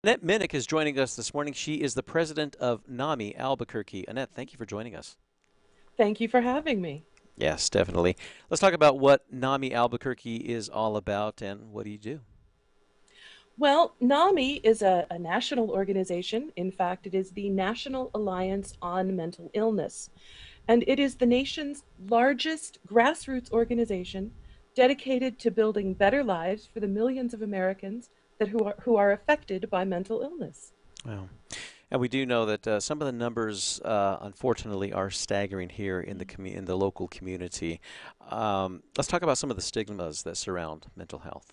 Annette Minnich is joining us this morning. She is the president of NAMI Albuquerque. Annette, thank you for joining us. Thank you for having me. Yes, definitely. Let's talk about what NAMI Albuquerque is all about and what do you do? Well, NAMI is a national organization. In fact, it is the National Alliance on Mental Illness, and it is the nation's largest grassroots organization dedicated to building better lives for the millions of Americans who are affected by mental illness. Well, and we do know that some of the numbers, unfortunately, are staggering here in in the local community. Let's talk about some of the stigmas that surround mental health.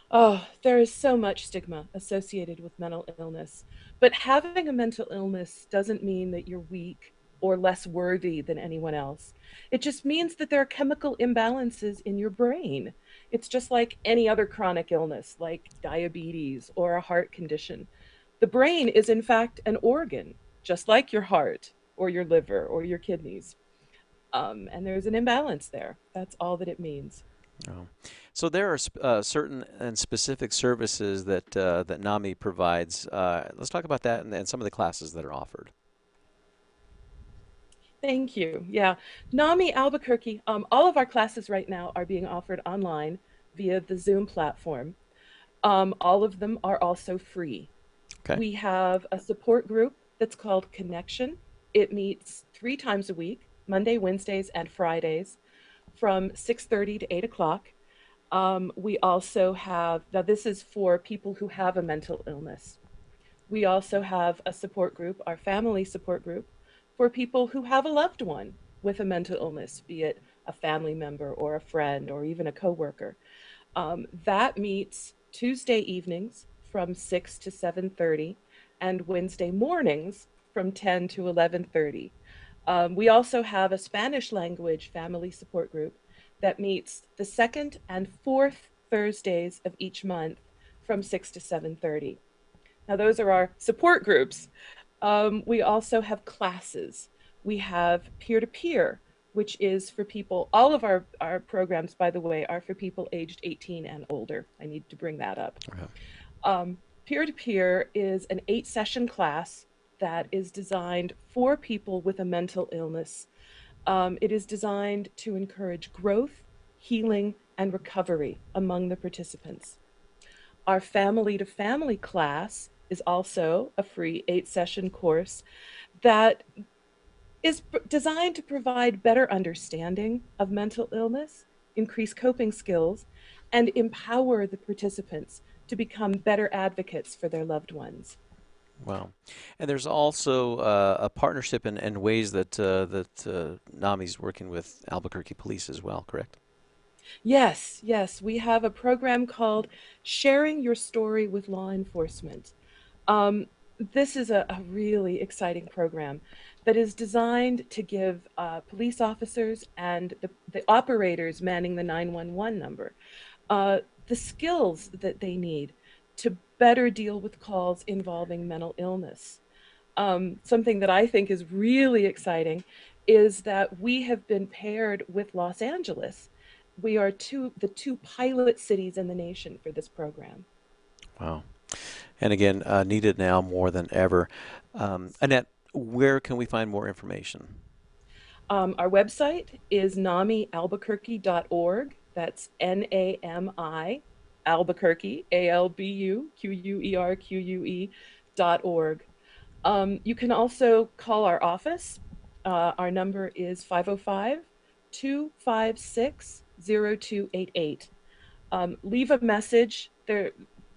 Oh, there is so much stigma associated with mental illness. But having a mental illness doesn't mean that you're weak or less worthy than anyone else. It just means that there are chemical imbalances in your brain. It's just like any other chronic illness, like diabetes or a heart condition. The brain is, in fact, an organ, just like your heart or your liver or your kidneys. And there's an imbalance there. That's all that it means. Oh. So there are certain and specific services that NAMI provides. Let's talk about that and some of the classes that are offered. Thank you. Yeah. NAMI Albuquerque, all of our classes right now are being offered online via the Zoom platform. All of them are also free. Okay. We have a support group that's called Connection. It meets 3 times a week, Monday, Wednesdays, and Fridays from 6:30 to 8 o'clock. We also have, now this is for people who have a mental illness. We also have a support group, our family support group, for people who have a loved one with a mental illness, be it a family member or a friend or even a coworker. That meets Tuesday evenings from 6 to 7:30 and Wednesday mornings from 10 to 11:30. We also have a Spanish language family support group that meets the second and fourth Thursdays of each month from 6 to 7:30. Now, those are our support groups. We also have classes. We have peer to peer, which is for people, all of our programs, by the way, are for people aged 18 and older. I need to bring that up. Okay. Peer to peer is an 8 session class that is designed for people with a mental illness. It is designed to encourage growth, healing, and recovery among the participants. Our family to family class is also a free 8 session course that is designed to provide better understanding of mental illness, increase coping skills, and empower the participants to become better advocates for their loved ones. Wow. And there's also a partnership and ways that NAMI's working with Albuquerque Police as well, correct? Yes, yes, we have a program called Sharing Your Story with Law Enforcement. Um, this is a really exciting program that is designed to give police officers and the operators manning the 911 number uh, the skills that they need to better deal with calls involving mental illness. Something that I think is really exciting is that we have been paired with Los Angeles. We are the two pilot cities in the nation for this program. Wow. And again, needed now more than ever. Annette, where can we find more information? Our website is namialbuquerque.org. That's NAMI Albuquerque, ALBUQUERQUE.org. You can also call our office. Our number is 505-256-0288. Leave a message.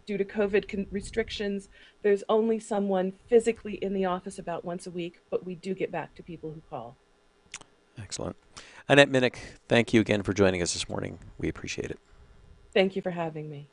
Due to COVID restrictions, there's only someone physically in the office about once a week, but we do get back to people who call. Excellent. Annette Minnick, thank you again for joining us this morning. We appreciate it. Thank you for having me.